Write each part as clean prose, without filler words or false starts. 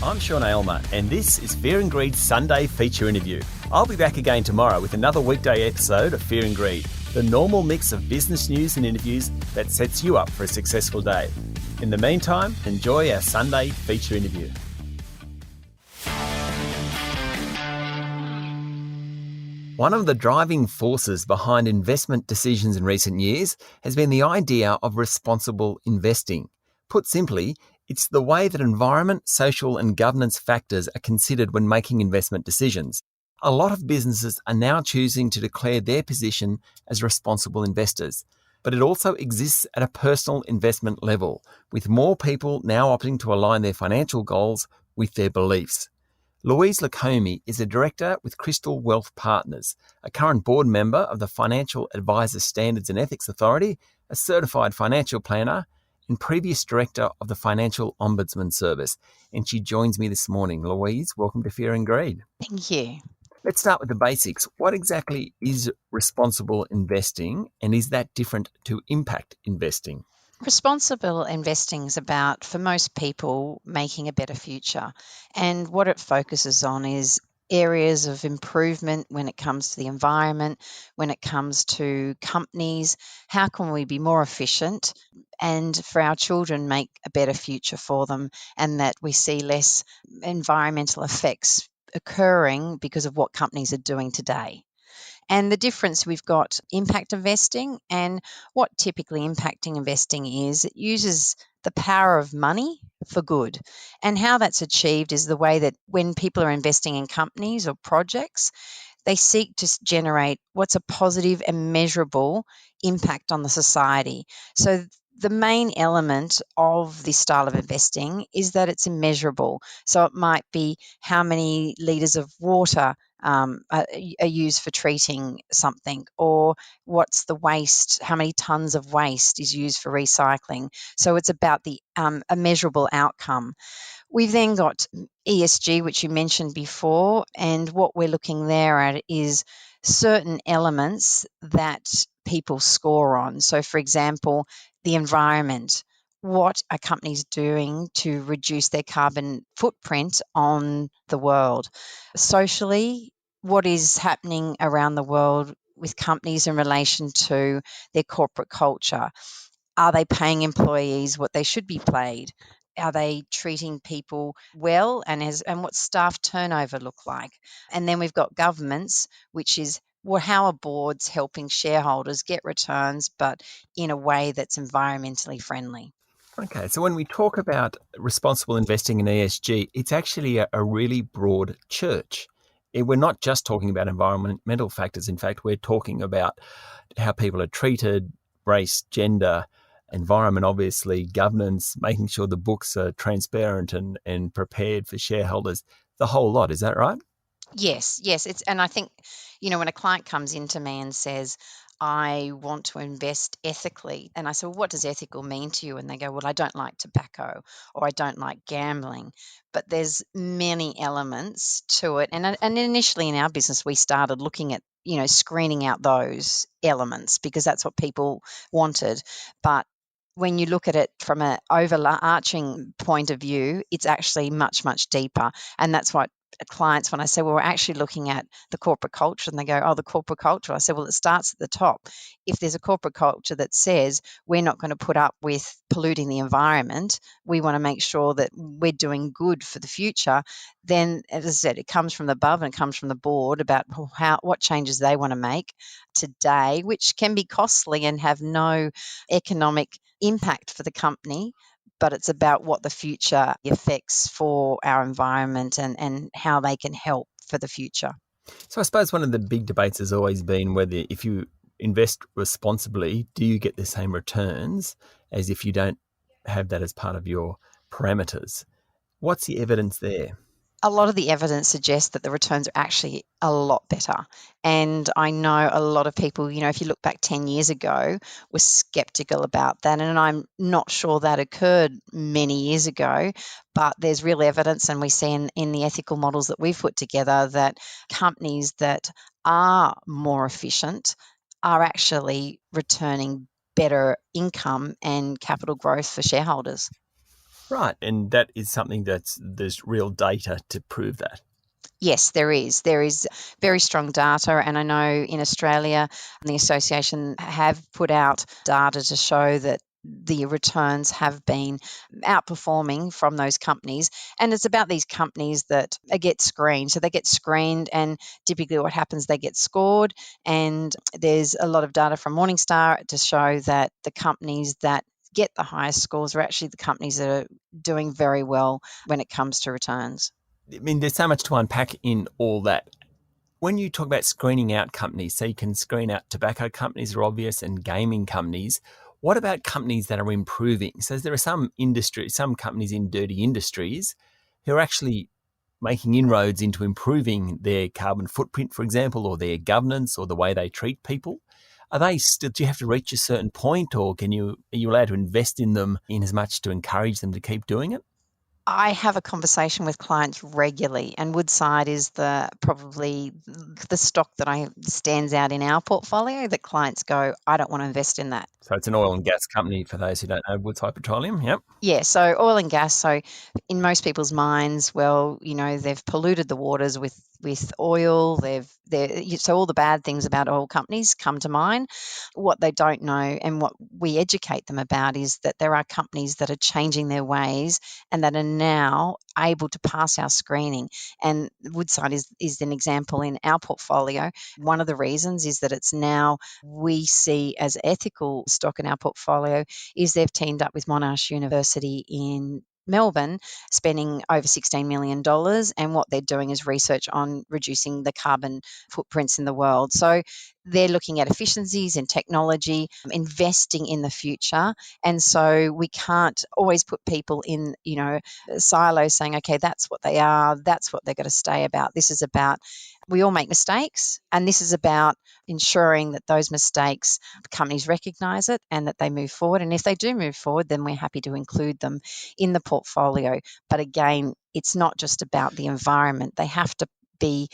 I'm Sean Aylmer, and this is Fear and Greed's Sunday feature interview. I'll be back again tomorrow with another weekday episode of Fear and Greed, the normal mix of business news and interviews that sets you up for a successful day. In the meantime, enjoy our Sunday feature interview. One of the driving forces behind investment decisions in recent years has been the idea of responsible investing. Put simply, it's the way that environment, social and governance factors are considered when making investment decisions. A lot of businesses are now choosing to declare their position as responsible investors, but it also exists at a personal investment level, with more people now opting to align their financial goals with their beliefs. Louise Lakomy is a director with Crystal Wealth Partners, a current board member of the Financial Advisor Standards and Ethics Authority, a certified financial planner, and previous director of the Financial Ombudsman Service. And she joins me this morning. Louise, welcome to Fear and Greed. Thank you. Let's start with the basics. What exactly is responsible investing, and is that different to impact investing? Responsible investing is about, for most people, making a better future. And what it focuses on is areas of improvement when it comes to the environment, when it comes to companies. How can we be more efficient and for our children make a better future for them, and that we see less environmental effects occurring because of what companies are doing today? And the difference, we've got impact investing, and what typically impacting investing is, it uses the power of money for good. And how that's achieved is the way that when people are investing in companies or projects, they seek to generate what's a positive and measurable impact on the society. So the main element of this style of investing is that it's immeasurable. So it might be how many litres of water are used for treating something, or what's the waste, how many tonnes of waste is used for recycling. So it's about a measurable outcome. We've then got ESG, which you mentioned before, and what we're looking there at is certain elements that people score on. So, for example, the environment. What are companies doing to reduce their carbon footprint on the world? Socially, what is happening around the world with companies in relation to their corporate culture? Are they paying employees what they should be paid? Are they treating people well? And what's staff turnover look like? And then we've got governments, which is, well, how are boards helping shareholders get returns, but in a way that's environmentally friendly? Okay, so when we talk about responsible investing in ESG, it's actually a really broad church. We're not just talking about environmental factors. In fact, we're talking about how people are treated, race, gender, environment, obviously, governance, making sure the books are transparent and prepared for shareholders, the whole lot. Is that right? Yes. And I think, when a client comes into me and says, I want to invest ethically, and I say, well, what does ethical mean to you? And they go, well, I don't like tobacco, or I don't like gambling. But there's many elements to it. And initially in our business, we started looking at, screening out those elements because that's what people wanted. But when you look at it from an overarching point of view, it's actually much, much deeper. And that's what clients, when I say, well, we're actually looking at the corporate culture, and they go, oh, the corporate culture. I say, well, it starts at the top. If there's a corporate culture that says we're not going to put up with polluting the environment, we want to make sure that we're doing good for the future, then, as I said, it comes from above and it comes from the board about what changes they want to make today, which can be costly and have no economic impact for the company, but it's about what the future effects for our environment and how they can help for the future. So I suppose one of the big debates has always been whether, if you invest responsibly, do you get the same returns as if you don't have that as part of your parameters? What's the evidence there? A lot of the evidence suggests that the returns are actually a lot better. And I know a lot of people, if you look back 10 years ago, were skeptical about that. And I'm not sure that occurred many years ago, but there's real evidence, and we see in the ethical models that we've put together, that companies that are more efficient are actually returning better income and capital growth for shareholders. Right, and that is something there's real data to prove that. Yes, there is. There is very strong data, and I know in Australia, the association have put out data to show that the returns have been outperforming from those companies. And it's about these companies that get screened. So they get screened, and typically what happens, they get scored. And there's a lot of data from Morningstar to show that the companies that get the highest scores are actually the companies that are doing very well when it comes to returns. I mean, there's so much to unpack in all that. When you talk about screening out companies, so you can screen out tobacco companies are obvious and gaming companies. What about companies that are improving? So there are some industries, some companies in dirty industries who are actually making inroads into improving their carbon footprint, for example, or their governance or the way they treat people. Are they still, do you have to reach a certain point, or are you allowed to invest in them in as much to encourage them to keep doing it? I have a conversation with clients regularly, and Woodside is probably the stock that I stands out in our portfolio that clients go, I don't want to invest in that. So it's an oil and gas company for those who don't know, Woodside Petroleum. Yep. Yeah, so oil and gas. So in most people's minds, well, they've polluted the waters with oil. So all the bad things about oil companies come to mind. What they don't know, and what we educate them about, is that there are companies that are changing their ways and that are now able to pass our screening. And Woodside is an example in our portfolio. One of the reasons is that it's now we see as ethical stock in our portfolio is they've teamed up with Monash University in Melbourne, spending over $16 million. And what they're doing is research on reducing the carbon footprints in the world. So they're looking at efficiencies and technology, investing in the future. And so we can't always put people in, silos saying, okay, that's what they are, that's what they're going to stay about. This is about, we all make mistakes, and this is about ensuring that those mistakes, companies recognize it and that they move forward. And if they do move forward, then we're happy to include them in the portfolio. But again, it's not just about the environment. They have to be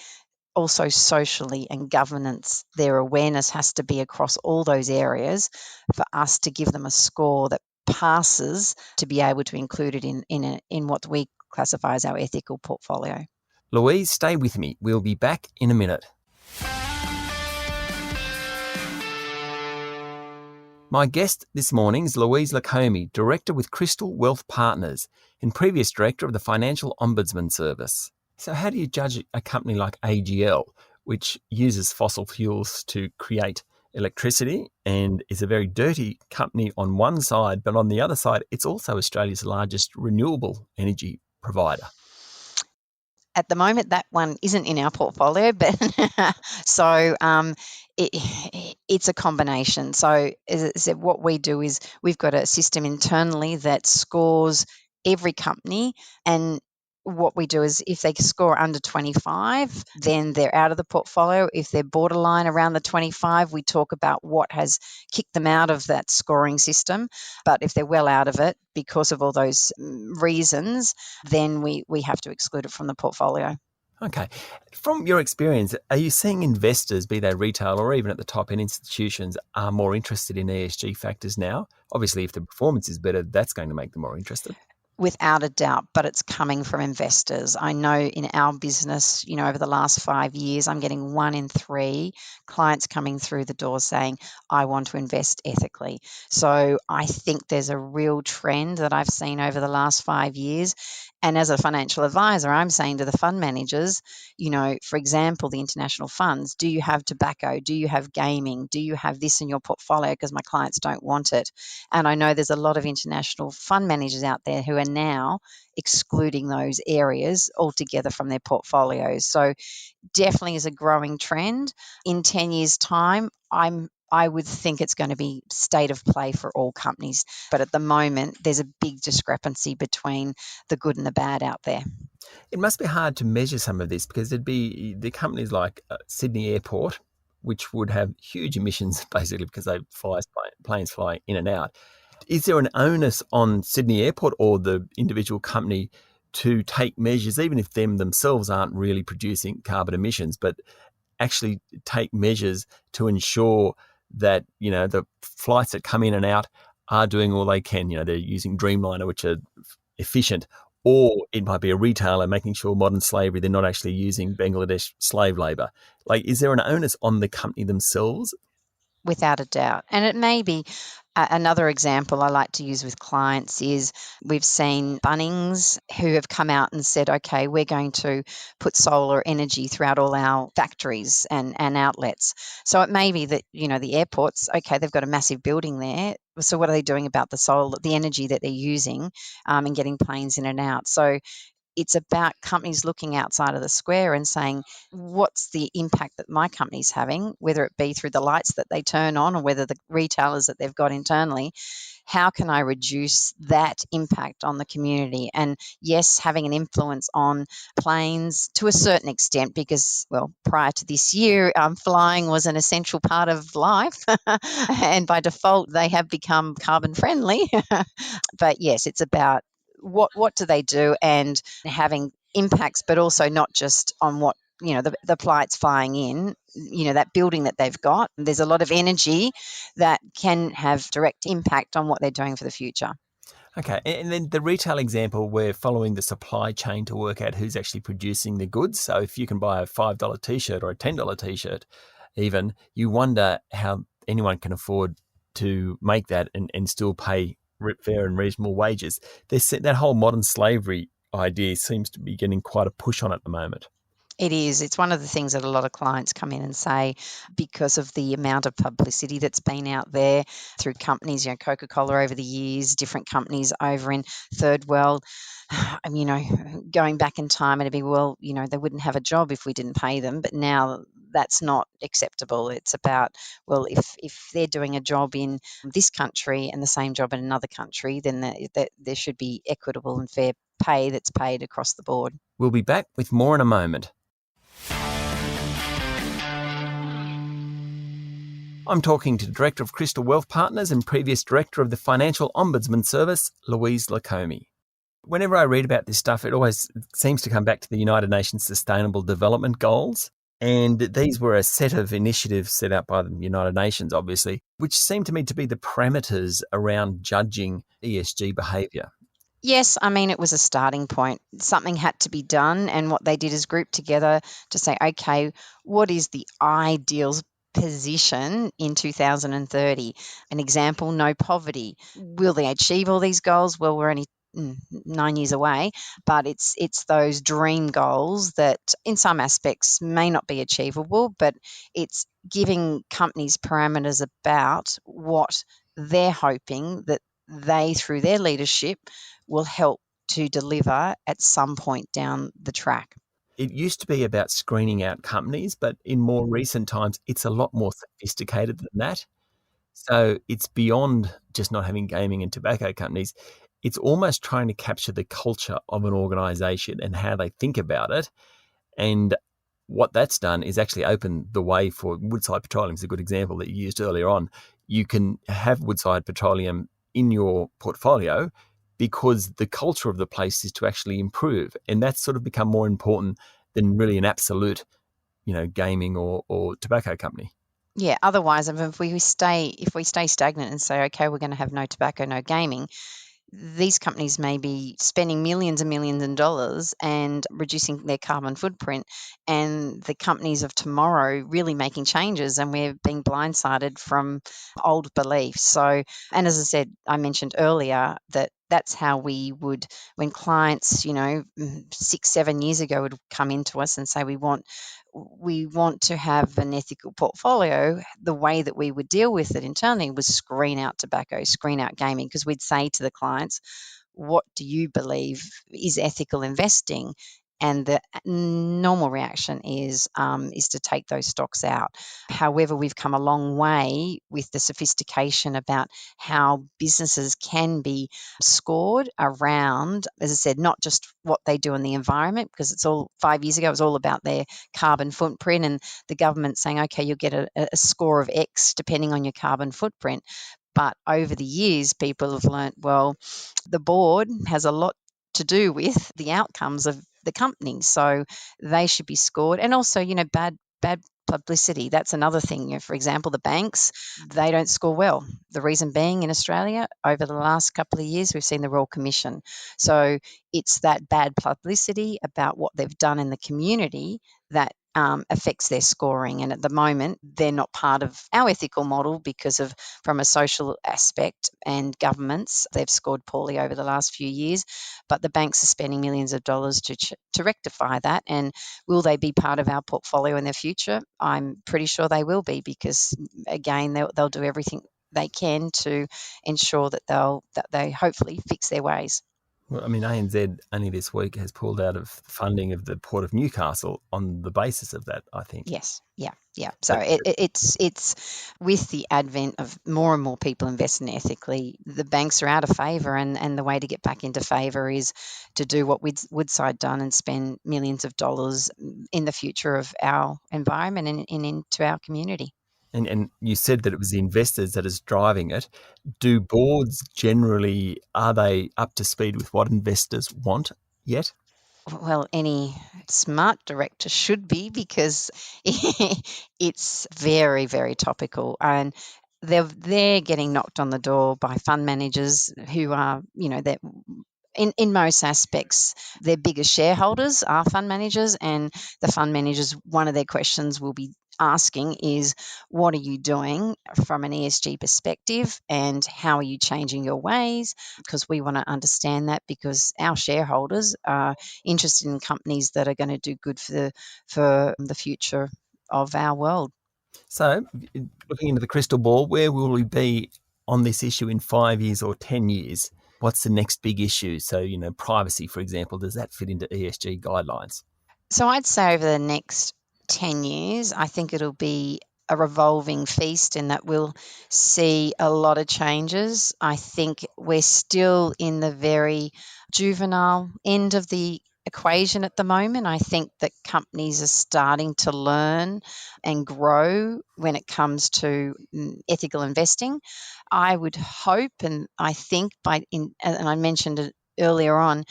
also socially and governance. Their awareness has to be across all those areas for us to give them a score that passes to be able to include it in what we classify as our ethical portfolio. Louise, stay with me. We'll be back in a minute. My guest this morning is Louise Lakomy, Director with Crystal Wealth Partners and previous Director of the Financial Ombudsman Service. So how do you judge a company like AGL, which uses fossil fuels to create electricity and is a very dirty company on one side, but on the other side, it's also Australia's largest renewable energy provider? At the moment, that one isn't in our portfolio, but so it's a combination. So as I said, what we do is we've got a system internally that scores every company, and what we do is if they score under 25, then they're out of the portfolio. If they're borderline around the 25, we talk about what has kicked them out of that scoring system. But if they're well out of it because of all those reasons, then we have to exclude it from the portfolio. Okay. From your experience, are you seeing investors, be they retail or even at the top end institutions, are more interested in ESG factors now? Obviously, if the performance is better, that's going to make them more interested. Without a doubt, but it's coming from investors. I know in our business, over the last 5 years, I'm getting 1 in 3 clients coming through the door saying, I want to invest ethically. So I think there's a real trend that I've seen over the last 5 years. And as a financial advisor, I'm saying to the fund managers, for example, the international funds, do you have tobacco? Do you have gaming? Do you have this in your portfolio? Because my clients don't want it. And I know there's a lot of international fund managers out there who are now excluding those areas altogether from their portfolios. So definitely is a growing trend. In 10 years' time, I would think it's going to be state of play for all companies. But at the moment, there's a big discrepancy between the good and the bad out there. It must be hard to measure some of this because there'd be the companies like Sydney Airport, which would have huge emissions basically because planes fly in and out. Is there an onus on Sydney Airport or the individual company to take measures, even if them themselves aren't really producing carbon emissions, but actually take measures to ensure that, the flights that come in and out are doing all they can? They're using Dreamliner, which are efficient. Or it might be a retailer making sure modern slavery, they're not actually using Bangladesh slave labour. Like, is there an onus on the company themselves? Without a doubt. And it may be another example I like to use with clients is we've seen Bunnings who have come out and said, okay, we're going to put solar energy throughout all our factories and outlets. So it may be that, the airports, okay, they've got a massive building there. So what are they doing about the solar, the energy that they're using and getting planes in and out? So it's about companies looking outside of the square and saying, what's the impact that my company's having, whether it be through the lights that they turn on or whether the retailers that they've got internally, how can I reduce that impact on the community? And yes, having an influence on planes to a certain extent, because, well, prior to this year, flying was an essential part of life. And by default, they have become carbon friendly. But yes, it's about what do they do and having impacts, but also not just on what the flights flying in, that building that they've got. There's a lot of energy that can have direct impact on what they're doing for the future. Okay, and then the retail example, we're following the supply chain to work out who's actually producing the goods. So if you can buy a $5 t-shirt or a $10 t-shirt, even, you wonder how anyone can afford to make that and still pay fair and reasonable wages. That whole modern slavery idea seems to be getting quite a push on at the moment. It is. It's one of the things that a lot of clients come in and say because of the amount of publicity that's been out there through companies, Coca-Cola over the years, different companies over in third world. Going back in time, it'd be, they wouldn't have a job if we didn't pay them. But now that's not acceptable. It's about, well, if they're doing a job in this country and the same job in another country, then there should be equitable and fair pay that's paid across the board. We'll be back with more in a moment. I'm talking to Director of Crystal Wealth Partners and previous Director of the Financial Ombudsman Service, Louise Lakomy. Whenever I read about this stuff, it always seems to come back to the United Nations Sustainable Development Goals. And these were a set of initiatives set out by the United Nations, obviously, which seem to me to be the parameters around judging ESG behaviour. Yes, it was a starting point. Something had to be done, and what they did is group together to say, okay, what is the ideal position in 2030? An example, no poverty. Will they achieve all these goals? Well, we're only 9 years away, but it's those dream goals that in some aspects may not be achievable, but it's giving companies parameters about what they're hoping that they, through their leadership, will help to deliver at some point down the track. It used to be about screening out companies, but in more recent times, it's a lot more sophisticated than that. So it's beyond just not having gaming and tobacco companies. It's almost trying to capture the culture of an organisation and how they think about it. And what that's done is actually open the way for Woodside Petroleum is a good example that you used earlier on. You can have Woodside Petroleum in your portfolio because the culture of the place is to actually improve. And that's sort of become more important than really an absolute, gaming or tobacco company. Yeah, otherwise, if we stay stagnant and say, okay, we're going to have no tobacco, no gaming, these companies may be spending millions and millions of dollars and reducing their carbon footprint, and the companies of tomorrow really making changes, and we're being blindsided from old beliefs. So, and as I said, I mentioned earlier that that's how we would, when clients, 6-7 years ago would come into us and say we want to have an ethical portfolio, the way that we would deal with it internally was screen out tobacco, screen out gaming, because we'd say to the clients, what do you believe is ethical investing? And the normal reaction is to take those stocks out. However, we've come a long way with the sophistication about how businesses can be scored around, as I said, not just what they do in the environment, because it's all 5 years ago, it was all about their carbon footprint and the government saying, okay, you'll get a score of X depending on your carbon footprint. But over the years, people have learnt, well, the board has a lot to do with the outcomes of the company. So they should be scored. And also, bad publicity. That's another thing. For example, the banks, they don't score well. The reason being, in Australia, over the last couple of years, we've seen the Royal Commission. So it's that bad publicity about what they've done in the community that affects their scoring. And at the moment, they're not part of our ethical model because of, from a social aspect and governments, they've scored poorly over the last few years. But the banks are spending millions of dollars to rectify that. And will they be part of our portfolio in the future? I'm pretty sure they will be, because again, they'll do everything they can to ensure that they hopefully fix their ways. Well, I mean, ANZ only this week has pulled out of funding of the Port of Newcastle on the basis of that, I think. Yes, yeah. So But it's with the advent of more and more people investing ethically, the banks are out of favour, and the way to get back into favour is to do what Woodside done and spend millions of dollars in the future of our environment and into our community. and you said that it was the investors that is driving it. Do boards generally, are they up to speed with what investors want yet? Well, any smart director should be, because it's very, very topical, and they're getting knocked on the door by fund managers who are, that in most aspects, their biggest shareholders are fund managers, and the fund managers, one of their questions will be asking is, what are you doing from an ESG perspective, and how are you changing your ways? Because we want to understand that, because our shareholders are interested in companies that are going to do good for the future of our world. So, looking into the crystal ball, where will we be on this issue in 5 years or 10 years? What's the next big issue? So, privacy, for example, does that fit into ESG guidelines? So I'd say over the next 10 years, I think it'll be a revolving feast, in that we'll see a lot of changes. I think we're still in the very juvenile end of the equation at the moment. I think that companies are starting to learn and grow when it comes to ethical investing. I would hope, and I think and I mentioned it earlier on,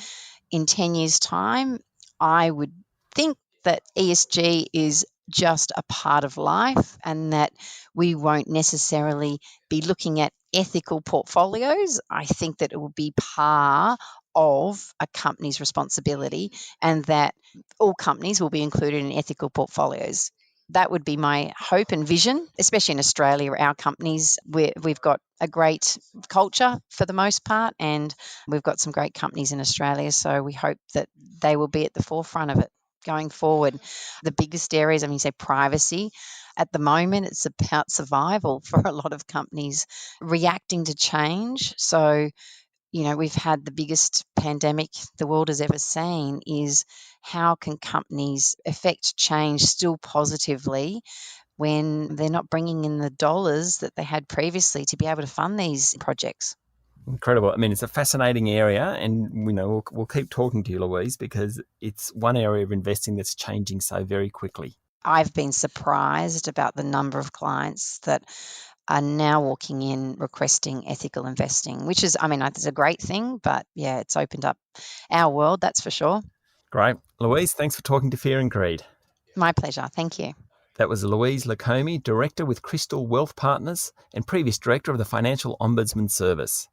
in 10 years' time, I would think that ESG is just a part of life, and that we won't necessarily be looking at ethical portfolios. I think that it will be part of a company's responsibility, and that all companies will be included in ethical portfolios. That would be my hope and vision, especially in Australia. Our companies, we've got a great culture for the most part, and we've got some great companies in Australia. So we hope that they will be at the forefront of it going forward. The biggest areas, I mean, say privacy. At the moment, it's about survival for a lot of companies, reacting to change. So, we've had the biggest pandemic the world has ever seen. Is how can companies affect change still positively when they're not bringing in the dollars that they had previously to be able to fund these projects? Incredible. I mean, it's a fascinating area, and we'll keep talking to you, Louise, because it's one area of investing that's changing so very quickly. I've been surprised about the number of clients that are now walking in requesting ethical investing, which is, I mean, it's a great thing, but yeah, it's opened up our world, that's for sure. Great. Louise, thanks for talking to Fear and Greed. My pleasure. Thank you. That was Louise Lakomy, Director with Crystal Wealth Partners and previous Director of the Financial Ombudsman Service.